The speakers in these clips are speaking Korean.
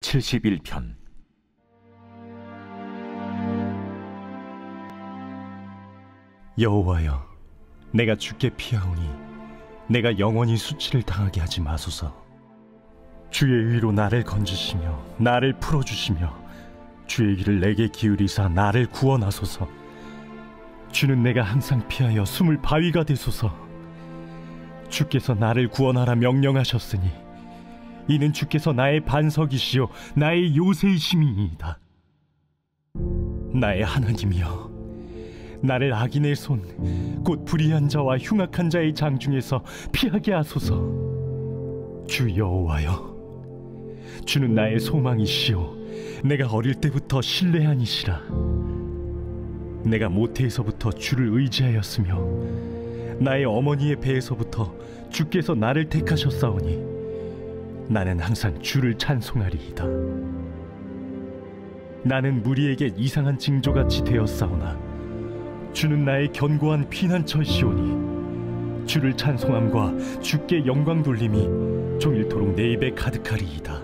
71편. 여호와여, 내가 주께 피하오니 내가 영원히 수치를 당하게 하지 마소서. 주의 의로 나를 건지시며 나를 풀어주시며 주의 귀를 내게 기울이사 나를 구원하소서. 주는 내가 항상 피하여 숨을 바위가 되소서. 주께서 나를 구원하라 명령하셨으니 이는 주께서 나의 반석이시요 나의 요새이심이니이다. 나의 하나님이여, 나를 악인의 손 곧 불의한 자와 흉악한 자의 장중에서 피하게 하소서. 주 여호와여, 주는 나의 소망이시요 내가 어릴 때부터 신뢰한 이시라. 내가 모태에서부터 주를 의지하였으며 나의 어머니의 배에서부터 주께서 나를 택하셨사오니 나는 항상 주를 찬송하리이다. 나는 무리에게 이상한 징조같이 되었사오나 주는 나의 견고한 피난처시오니 주를 찬송함과 주께 영광 돌림이 종일토록 내 입에 가득하리이다.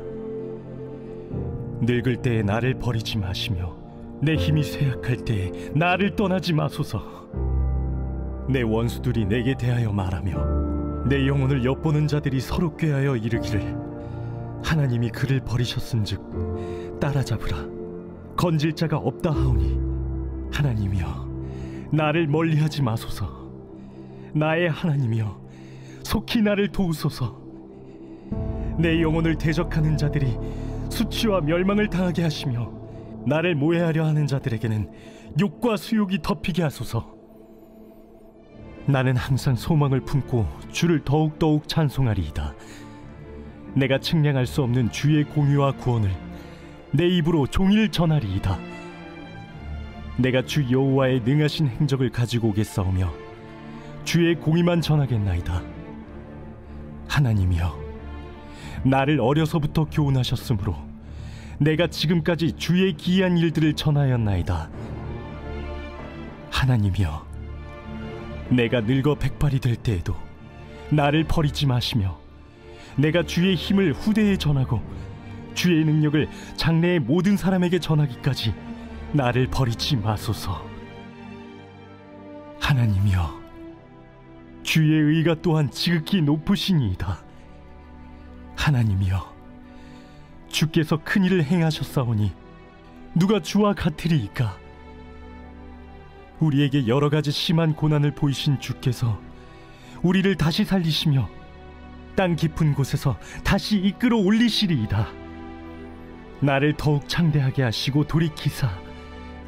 늙을 때에 나를 버리지 마시며 내 힘이 쇠약할 때에 나를 떠나지 마소서. 내 원수들이 내게 대하여 말하며 내 영혼을 엿보는 자들이 서로 꾀하여 이르기를 하나님이 그를 버리셨은즉 따라잡으라, 건질 자가 없다 하오니 하나님이여, 나를 멀리하지 마소서. 나의 하나님이여, 속히 나를 도우소서. 내 영혼을 대적하는 자들이 수치와 멸망을 당하게 하시며 나를 모해하려 하는 자들에게는 욕과 수욕이 덮이게 하소서. 나는 항상 소망을 품고 주를 더욱더욱 찬송하리이다. 내가 측량할 수 없는 주의 공의와 구원을 내 입으로 종일 전하리이다. 내가 주 여호와의 능하신 행적을 가지고 오겠사오며 주의 공의만 전하겠나이다. 하나님이여, 나를 어려서부터 교훈하셨으므로 내가 지금까지 주의 기이한 일들을 전하였나이다. 하나님이여, 내가 늙어 백발이 될 때에도 나를 버리지 마시며 내가 주의 힘을 후대에 전하고 주의 능력을 장래의 모든 사람에게 전하기까지 나를 버리지 마소서. 하나님이여, 주의 의가 또한 지극히 높으시니이다. 하나님이여, 주께서 큰 일을 행하셨사오니 누가 주와 같으리이까? 우리에게 여러 가지 심한 고난을 보이신 주께서 우리를 다시 살리시며 땅 깊은 곳에서 다시 이끌어 올리시리이다. 나를 더욱 창대하게 하시고 돌이키사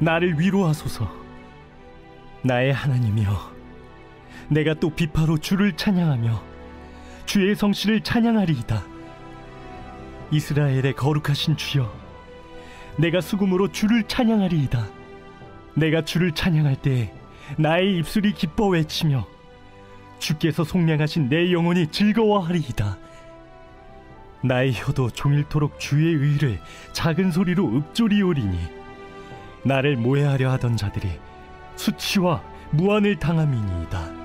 나를 위로하소서. 나의 하나님이여, 내가 또 비파로 주를 찬양하며 주의 성실을 찬양하리이다. 이스라엘의 거룩하신 주여, 내가 수금으로 주를 찬양하리이다. 내가 주를 찬양할 때에 나의 입술이 기뻐 외치며 주께서 속량하신 내 영혼이 즐거워하리이다. 나의 혀도 종일토록 주의 의를 작은 소리로 읊조리오리니 나를 모해하려 하던 자들이 수치와 무한을 당함이니이다.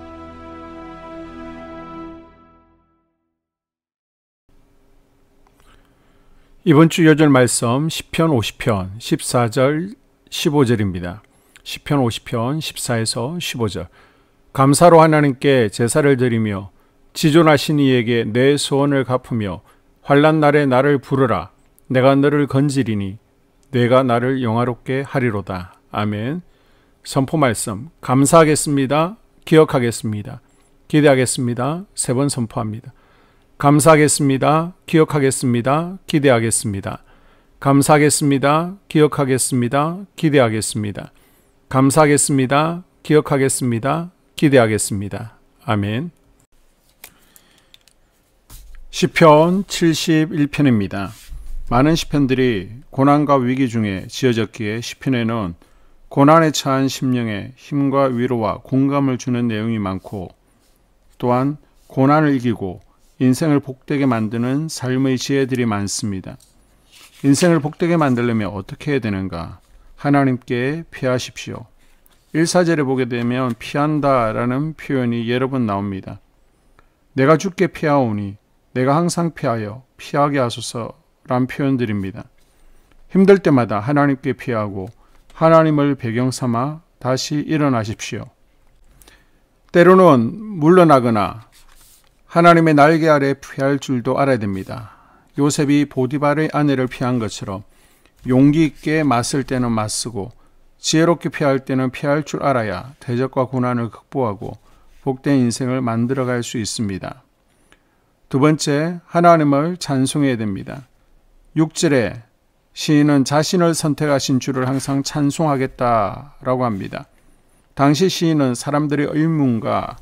이번 주 요절 말씀 시편 50편 14절 15절입니다. 시편 50편 14에서 15절. 감사로 하나님께 제사를 드리며 지존하신 이에게 내 소원을 갚으며 환난 날에 나를 부르라. 내가 너를 건지리니 내가 나를 영화롭게 하리로다. 아멘. 선포 말씀. 감사하겠습니다. 기억하겠습니다. 기대하겠습니다. 3번 선포합니다. 감사하겠습니다. 기억하겠습니다. 기대하겠습니다. 감사하겠습니다. 기억하겠습니다. 기대하겠습니다. 감사하겠습니다. 기억하겠습니다. 기대하겠습니다. 아멘. 시편 71편입니다. 많은 시편들이 고난과 위기 중에 지어졌기에 시편에는 고난에 처한 심령에 힘과 위로와 공감을 주는 내용이 많고, 또한 고난을 이기고 인생을 복되게 만드는 삶의 지혜들이 많습니다. 인생을 복되게 만들려면 어떻게 해야 되는가? 하나님께 피하십시오. 1사절에 보게 되면 피한다 라는 표현이 여러 번 나옵니다. 내가 주께 피하오니 내가 항상 피하여 피하게 하소서 라는 표현들입니다. 힘들 때마다 하나님께 피하고 하나님을 배경 삼아 다시 일어나십시오. 때로는 물러나거나 하나님의 날개 아래 피할 줄도 알아야 됩니다. 요셉이 보디발의 아내를 피한 것처럼 용기 있게 맞설 때는 맞서고 지혜롭게 피할 때는 피할 줄 알아야 대적과 고난을 극복하고 복된 인생을 만들어갈 수 있습니다. 두 번째, 하나님을 찬송해야 됩니다. 6절에 시인은 자신을 선택하신 주를 항상 찬송하겠다라고 합니다. 당시 시인은 사람들의 의문과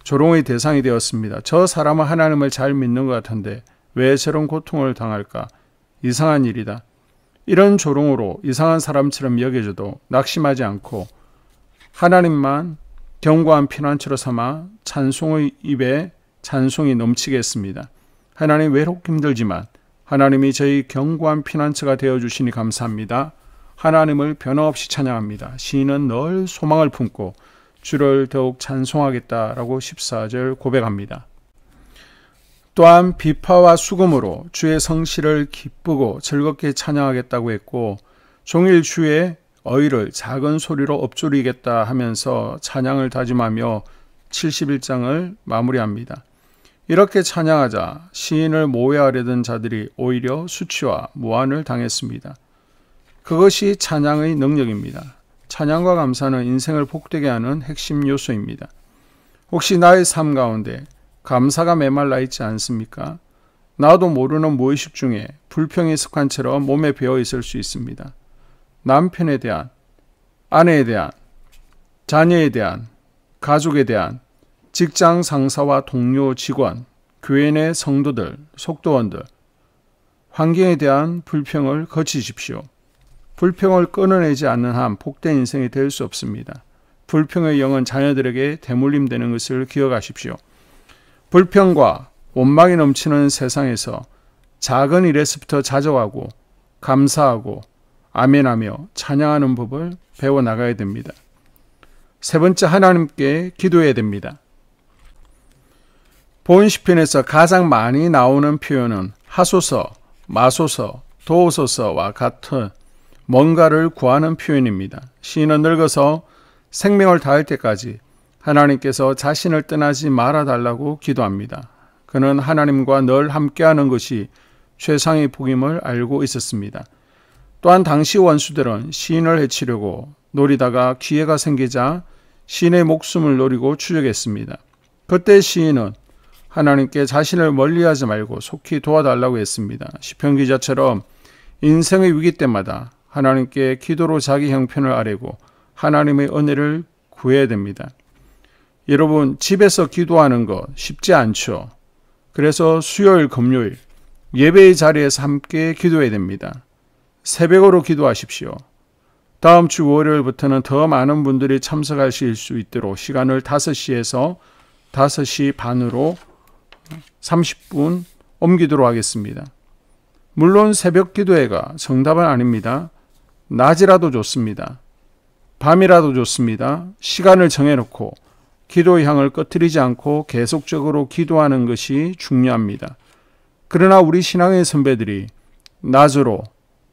조롱의 대상이 되었습니다. 저 사람은 하나님을 잘 믿는 것 같은데 왜 저런 고통을 당할까? 이상한 일이다. 이런 조롱으로 이상한 사람처럼 여겨져도 낙심하지 않고 하나님만 견고한 피난처로 삼아 찬송의 입에 찬송이 넘치게 했습니다. 하나님 외롭고 힘들지만 하나님이 저희 견고한 피난처가 되어주시니 감사합니다. 하나님을 변함없이 찬양합니다. 시인은 늘 소망을 품고 주를 더욱 찬송하겠다라고 14절 고백합니다. 또한 비파와 수금으로 주의 성실을 기쁘고 즐겁게 찬양하겠다고 했고 종일 주의 어휘를 작은 소리로 엎조리겠다 하면서 찬양을 다짐하며 71장을 마무리합니다. 이렇게 찬양하자 시인을 모해하려던 자들이 오히려 수치와 무한을 당했습니다. 그것이 찬양의 능력입니다. 찬양과 감사는 인생을 복되게 하는 핵심 요소입니다. 혹시 나의 삶 가운데 감사가 메말라 있지 않습니까? 나도 모르는 무의식 중에 불평의 습관처럼 몸에 배어 있을 수 있습니다. 남편에 대한, 아내에 대한, 자녀에 대한, 가족에 대한, 직장 상사와 동료 직원, 교회 내 성도들, 속도원들, 환경에 대한 불평을 거치십시오. 불평을 끊어내지 않는 한 복된 인생이 될 수 없습니다. 불평의 영은 자녀들에게 대물림되는 것을 기억하십시오. 불평과 원망이 넘치는 세상에서 작은 일에서부터 자정하고 감사하고 아멘하며 찬양하는 법을 배워나가야 됩니다. 세 번째, 하나님께 기도해야 됩니다. 본 시편에서 가장 많이 나오는 표현은 하소서, 마소서, 도우소서와 같은 뭔가를 구하는 표현입니다. 시인은 늙어서 생명을 다할 때까지 하나님께서 자신을 떠나지 말아달라고 기도합니다. 그는 하나님과 늘 함께하는 것이 최상의 복임을 알고 있었습니다. 또한 당시 원수들은 시인을 해치려고 노리다가 기회가 생기자 시인의 목숨을 노리고 추적했습니다. 그때 시인은 하나님께 자신을 멀리하지 말고 속히 도와달라고 했습니다. 시편 기자처럼 인생의 위기 때마다 하나님께 기도로 자기 형편을 아뢰고 하나님의 은혜를 구해야 됩니다. 여러분, 집에서 기도하는 것 쉽지 않죠. 그래서 수요일, 금요일 예배의 자리에서 함께 기도해야 됩니다. 새벽으로 기도하십시오. 다음 주 월요일부터는 더 많은 분들이 참석하실 수 있도록 시간을 5시에서 5시 반으로 30분 옮기도록 하겠습니다. 물론 새벽 기도회가 정답은 아닙니다. 낮이라도 좋습니다. 밤이라도 좋습니다. 시간을 정해놓고 기도의 향을 꺼뜨리지 않고 계속적으로 기도하는 것이 중요합니다. 그러나 우리 신앙의 선배들이 낮으로,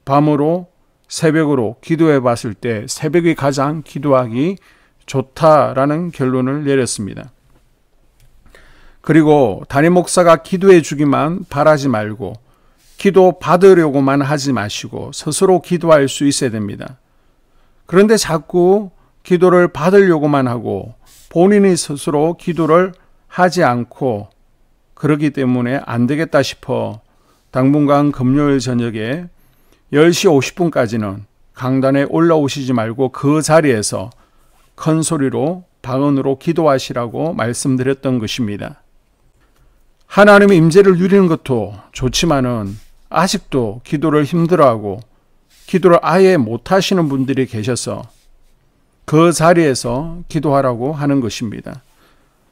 밤으로, 새벽으로 기도해 봤을 때 새벽이 가장 기도하기 좋다라는 결론을 내렸습니다. 그리고 담임 목사가 기도해 주기만 바라지 말고 기도 받으려고만 하지 마시고 스스로 기도할 수 있어야 됩니다. 그런데 자꾸 기도를 받으려고만 하고 본인이 스스로 기도를 하지 않고 그러기 때문에 안 되겠다 싶어 당분간 금요일 저녁에 10시 50분까지는 강단에 올라오시지 말고 그 자리에서 큰 소리로 방언으로 기도하시라고 말씀드렸던 것입니다. 하나님의 임재를 누리는 것도 좋지만은 아직도 기도를 힘들어하고 기도를 아예 못하시는 분들이 계셔서 그 자리에서 기도하라고 하는 것입니다.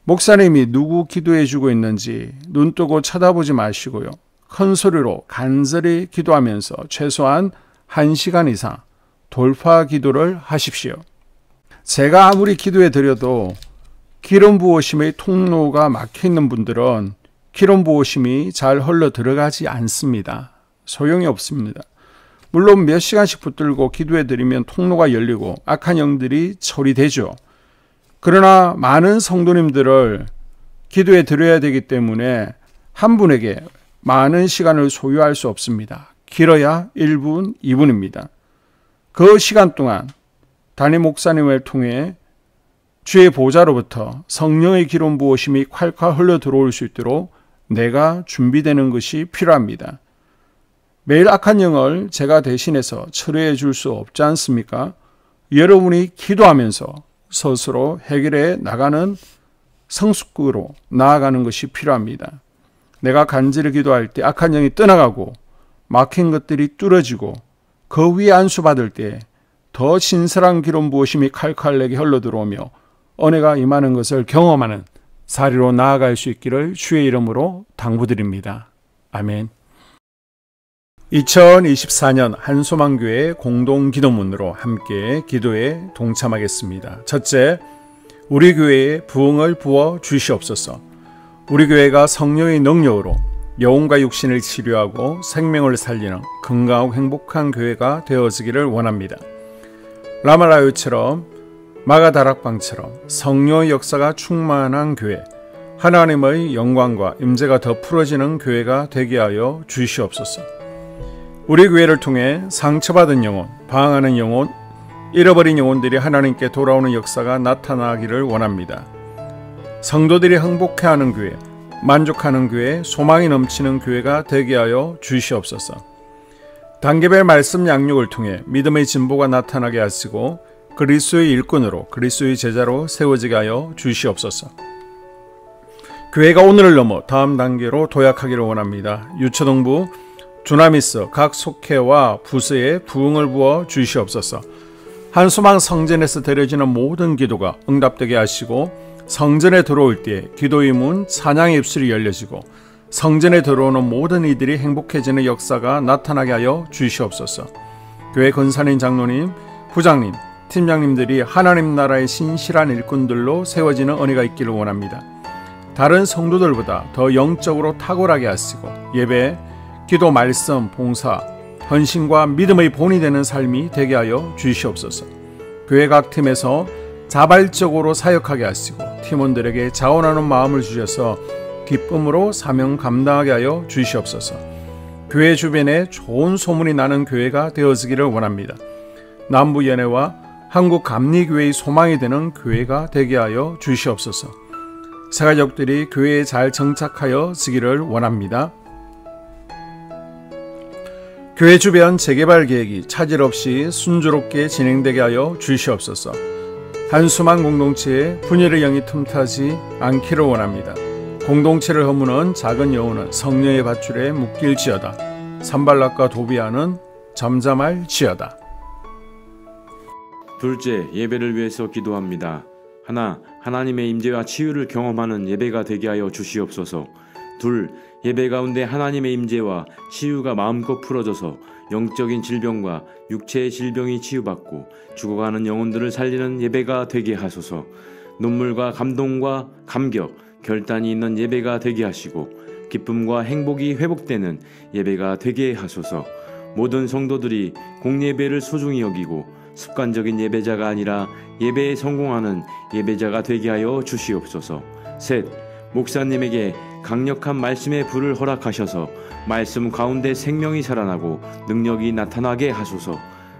목사님이 누구 기도해 주고 있는지 눈 뜨고 쳐다보지 마시고요. 큰 소리로 간절히 기도하면서 최소한 1시간 이상 돌파 기도를 하십시오. 제가 아무리 기도해 드려도 기름 부으심의 통로가 막혀 있는 분들은 기름 부으심이 잘 흘러 들어가지 않습니다. 소용이 없습니다. 물론 몇 시간씩 붙들고 기도해드리면 통로가 열리고 악한 영들이 처리되죠. 그러나 많은 성도님들을 기도해드려야 되기 때문에 한 분에게 많은 시간을 소유할 수 없습니다. 길어야 1분, 2분입니다. 그 시간 동안 담임 목사님을 통해 주의 보좌로부터 성령의 기름 부으심이 콸콸 흘러 들어올 수 있도록 내가 준비되는 것이 필요합니다. 매일 악한 영을 제가 대신해서 처리해 줄 수 없지 않습니까? 여러분이 기도하면서 스스로 해결해 나가는 성숙으로 나아가는 것이 필요합니다. 내가 간절히 기도할 때 악한 영이 떠나가고 막힌 것들이 뚫어지고 그 위에 안수받을 때 더 신선한 기름 부으심이 칼칼 내게 흘러들어오며 은혜가 임하는 것을 경험하는 자리로 나아갈 수 있기를 주의 이름으로 당부드립니다. 아멘. 2024년 한소망교회 공동기도문으로 함께 기도에 동참하겠습니다. 첫째, 우리 교회에 부흥을 부어 주시옵소서. 우리 교회가 성령의 능력으로 영혼과 육신을 치료하고 생명을 살리는 건강하고 행복한 교회가 되어지기를 원합니다. 라말라요처럼 마가다락방처럼 성령의 역사가 충만한 교회, 하나님의 영광과 임재가 더 풀어지는 교회가 되게 하여 주시옵소서. 우리 교회를 통해 상처받은 영혼, 방황하는 영혼, 잃어버린 영혼들이 하나님께 돌아오는 역사가 나타나기를 원합니다. 성도들이 행복해하는 교회, 만족하는 교회, 소망이 넘치는 교회가 되게 하여 주시옵소서. 단계별 말씀 양육을 통해 믿음의 진보가 나타나게 하시고 그리스도의 일꾼으로 그리스도의 제자로 세워지게 하여 주시옵소서. 교회가 오늘을 넘어 다음 단계로 도약하기를 원합니다. 유초동부 주나미스 각 속회와 부서에 부흥을 부어 주시옵소서. 한소망 성전에서 드려지는 모든 기도가 응답되게 하시고 성전에 들어올 때 기도의 문 찬양의 입술이 열려지고 성전에 들어오는 모든 이들이 행복해지는 역사가 나타나게 하여 주시옵소서. 교회 권사님, 장로님, 부장님, 팀장님들이 하나님 나라의 신실한 일꾼들로 세워지는 은혜가 있기를 원합니다. 다른 성도들보다 더 영적으로 탁월하게 하시고 예배, 기도, 말씀, 봉사, 헌신과 믿음의 본이 되는 삶이 되게 하여 주시옵소서. 교회 각 팀에서 자발적으로 사역하게 하시고 팀원들에게 자원하는 마음을 주셔서 기쁨으로 사명 감당하게 하여 주시옵소서. 교회 주변에 좋은 소문이 나는 교회가 되어지기를 원합니다. 남부연회와 한국감리교회의 소망이 되는 교회가 되게 하여 주시옵소서. 새가족들이 교회에 잘 정착하여 지기를 원합니다. 교회 주변 재개발 계획이 차질 없이 순조롭게 진행되게 하여 주시옵소서. 한수망 공동체에 분열의 영이 틈타지 않기를 원합니다. 공동체를 허무는 작은 여우는 성령의 밧줄에 묶일지어다. 산발락과 도비아는 잠잠할지어다. 둘째, 예배를 위해서 기도합니다. 하나님의 임재와 치유를 경험하는 예배가 되게 하여 주시옵소서. 둘, 예배 가운데 하나님의 임재와 치유가 마음껏 풀어져서 영적인 질병과 육체의 질병이 치유받고 죽어가는 영혼들을 살리는 예배가 되게 하소서. 눈물과 감동과 감격, 결단이 있는 예배가 되게 하시고 기쁨과 행복이 회복되는 예배가 되게 하소서. 모든 성도들이 공예배를 소중히 여기고 습관적인 예배자가 아니라 예배에 성공하는 예배자가 되게 하여 주시옵소서. 셋, 목사님에게 강력한 말씀의 불을 허락하셔서 말씀 가운데 생명이 살아나고 능력이 나타나게 하소서.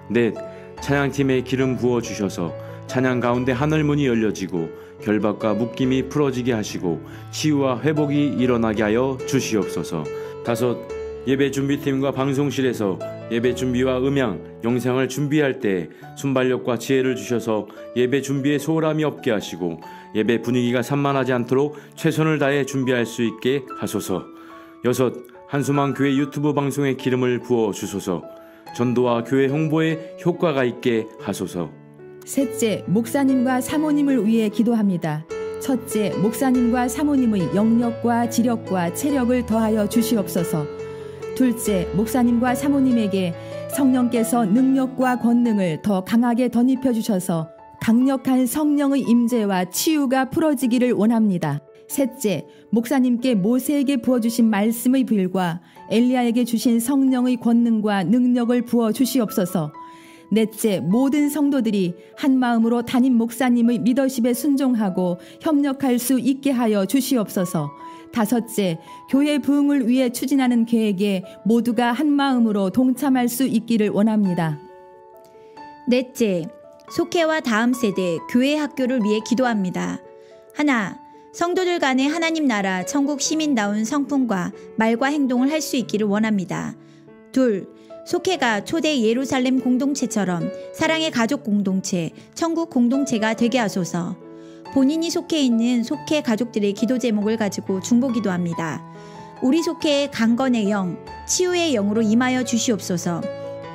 넷, 찬양팀에 기름 부어 주셔서 찬양 가운데 하늘문이 열려지고 결박과 묶임이 풀어지게 하시고 치유와 회복이 일어나게 하여 주시옵소서. 다섯, 예배 준비팀과 방송실에서 예배 준비와 음향, 영상을 준비할 때 순발력과 지혜를 주셔서 예배 준비에 소홀함이 없게 하시고 예배 분위기가 산만하지 않도록 최선을 다해 준비할 수 있게 하소서. 여섯, 한수망 교회 유튜브 방송에 기름을 부어 주소서. 전도와 교회 홍보에 효과가 있게 하소서. 셋째, 목사님과 사모님을 위해 기도합니다. 첫째, 목사님과 사모님의 영력과 지력과 체력을 더하여 주시옵소서. 둘째, 목사님과 사모님에게 성령께서 능력과 권능을 더 강하게 덧입혀 주셔서 강력한 성령의 임재와 치유가 풀어지기를 원합니다. 셋째, 목사님께 모세에게 부어주신 말씀의 불과 엘리야에게 주신 성령의 권능과 능력을 부어 주시옵소서. 넷째, 모든 성도들이 한 마음으로 담임 목사님의 리더십에 순종하고 협력할 수 있게 하여 주시옵소서. 다섯째, 교회 부흥을 위해 추진하는 계획에 모두가 한 마음으로 동참할 수 있기를 원합니다. 넷째, 속회와 다음 세대 교회 학교를 위해 기도합니다. 하나, 성도들 간의 하나님 나라 천국 시민다운 성품과 말과 행동을 할 수 있기를 원합니다. 둘, 속회가 초대 예루살렘 공동체처럼 사랑의 가족 공동체, 천국 공동체가 되게 하소서. 본인이 속해 있는 속회 가족들의 기도 제목을 가지고 중보기도합니다. 우리 속회의 강건의 영, 치유의 영으로 임하여 주시옵소서.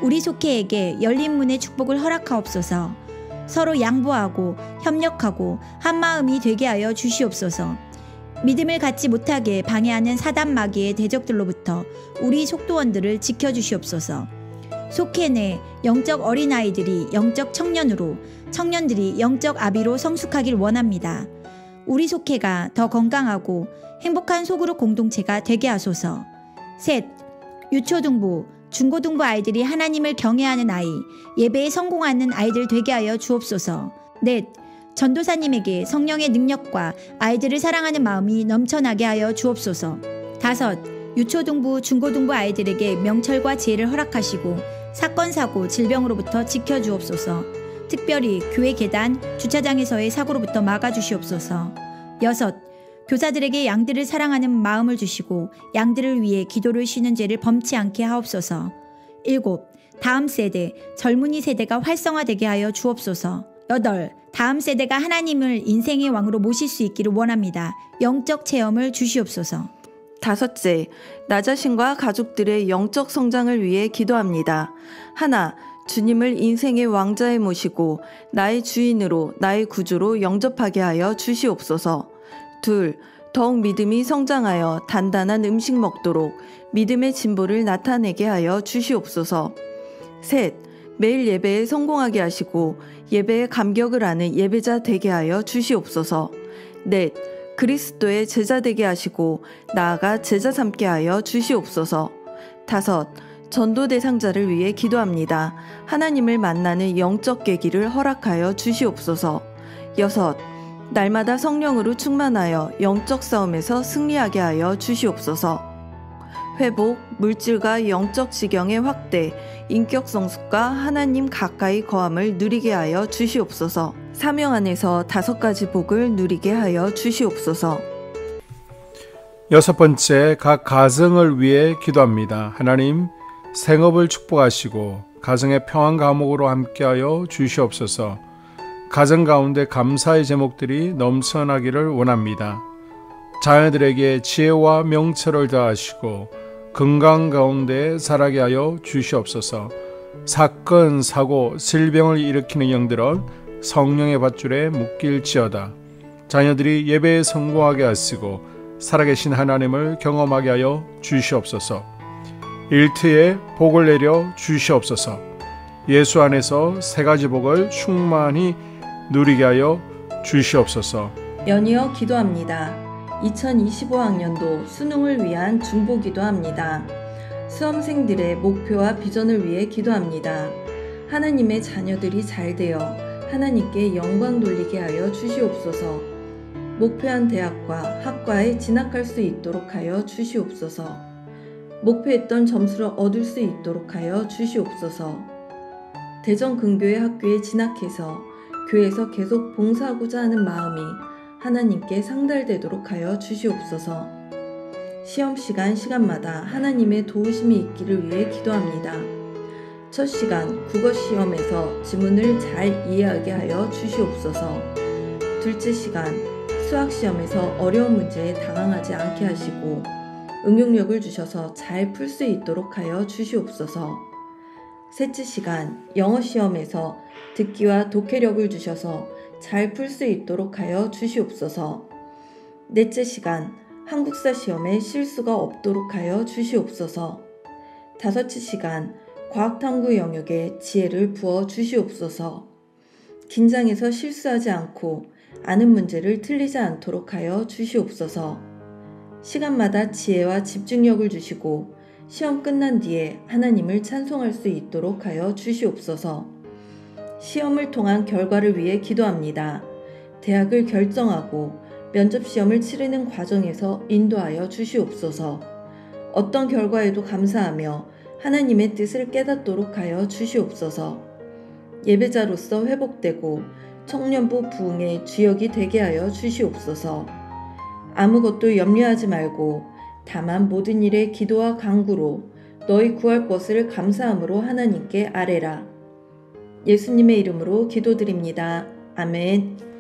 우리 속회에게 열린 문의 축복을 허락하옵소서. 서로 양보하고 협력하고 한마음이 되게 하여 주시옵소서. 믿음을 갖지 못하게 방해하는 사단 마귀의 대적들로부터 우리 속도원들을 지켜주시옵소서. 속회 내 영적 어린아이들이 영적 청년으로, 청년들이 영적 아비로 성숙하길 원합니다. 우리 속회가 더 건강하고 행복한 소그룹 공동체가 되게 하소서. 셋, 유초등부, 중고등부 아이들이 하나님을 경외하는 아이, 예배에 성공하는 아이들 되게 하여 주옵소서. 넷, 전도사님에게 성령의 능력과 아이들을 사랑하는 마음이 넘쳐나게 하여 주옵소서. 다섯, 유초등부, 중고등부 아이들에게 명철과 지혜를 허락하시고 사건, 사고, 질병으로부터 지켜주옵소서. 특별히 교회 계단, 주차장에서의 사고로부터 막아주시옵소서. 여섯, 교사들에게 양들을 사랑하는 마음을 주시고 양들을 위해 기도를 쉬는 죄를 범치 않게 하옵소서. 일곱, 다음 세대, 젊은이 세대가 활성화되게 하여 주옵소서. 여덟, 다음 세대가 하나님을 인생의 왕으로 모실 수 있기를 원합니다. 영적 체험을 주시옵소서. 다섯째, 나 자신과 가족들의 영적 성장을 위해 기도합니다. 하나, 주님을 인생의 왕자에 모시고 나의 주인으로, 나의 구주로 영접하게 하여 주시옵소서. 둘, 더욱 믿음이 성장하여 단단한 음식 먹도록 믿음의 진보를 나타내게 하여 주시옵소서. 셋, 매일 예배에 성공하게 하시고 예배의 감격을 아는 예배자 되게 하여 주시옵소서. 넷, 그리스도의 제자 되게 하시고 나아가 제자 삼게 하여 주시옵소서. 다섯, 전도 대상자를 위해 기도합니다. 하나님을 만나는 영적 계기를 허락하여 주시옵소서. 여섯, 날마다 성령으로 충만하여 영적 싸움에서 승리하게 하여 주시옵소서. 회복, 물질과 영적 지경의 확대, 인격 성숙과 하나님 가까이 거함을 누리게 하여 주시옵소서. 사명 안에서 5가지 복을 누리게 하여 주시옵소서. 여섯 번째, 각 가정을 위해 기도합니다. 하나님, 생업을 축복하시고 가정의 평안 감옥으로 함께하여 주시옵소서. 가정 가운데 감사의 제목들이 넘쳐나기를 원합니다. 자녀들에게 지혜와 명철을 더하시고 건강 가운데 자라게 하여 주시옵소서. 사건, 사고, 질병을 일으키는 영들은 성령의 밧줄에 묶일지어다. 자녀들이 예배에 성공하게 하시고 살아계신 하나님을 경험하게 하여 주시옵소서. 일터에 복을 내려 주시옵소서. 예수 안에서 3가지 복을 충만히 누리게 하여 주시옵소서. 연이어 기도합니다. 2025학년도 수능을 위한 중보 기도합니다. 수험생들의 목표와 비전을 위해 기도합니다. 하나님의 자녀들이 잘 되어 하나님께 영광 돌리게 하여 주시옵소서. 목표한 대학과 학과에 진학할 수 있도록 하여 주시옵소서. 목표했던 점수를 얻을 수 있도록 하여 주시옵소서. 대전근교의 학교에 진학해서 교회에서 계속 봉사하고자 하는 마음이 하나님께 상달되도록 하여 주시옵소서. 시험시간 시간마다 하나님의 도우심이 있기를 위해 기도합니다. 첫 시간 국어시험에서 지문을 잘 이해하게 하여 주시옵소서. 둘째 시간 수학시험에서 어려운 문제에 당황하지 않게 하시고 응용력을 주셔서 잘 풀 수 있도록 하여 주시옵소서. 셋째 시간 영어시험에서 듣기와 독해력을 주셔서 잘 풀 수 있도록 하여 주시옵소서. 넷째 시간 한국사 시험에 실수가 없도록 하여 주시옵소서. 다섯째 시간 과학탐구 영역에 지혜를 부어 주시옵소서. 긴장해서 실수하지 않고 아는 문제를 틀리지 않도록 하여 주시옵소서. 시간마다 지혜와 집중력을 주시고 시험 끝난 뒤에 하나님을 찬송할 수 있도록 하여 주시옵소서. 시험을 통한 결과를 위해 기도합니다. 대학을 결정하고 면접시험을 치르는 과정에서 인도하여 주시옵소서. 어떤 결과에도 감사하며 하나님의 뜻을 깨닫도록 하여 주시옵소서. 예배자로서 회복되고 청년부 부흥의 주역이 되게 하여 주시옵소서. 아무것도 염려하지 말고 다만 모든 일에 기도와 간구로 너희 구할 것을 감사함으로 하나님께 아뢰라. 예수님의 이름으로 기도드립니다. 아멘.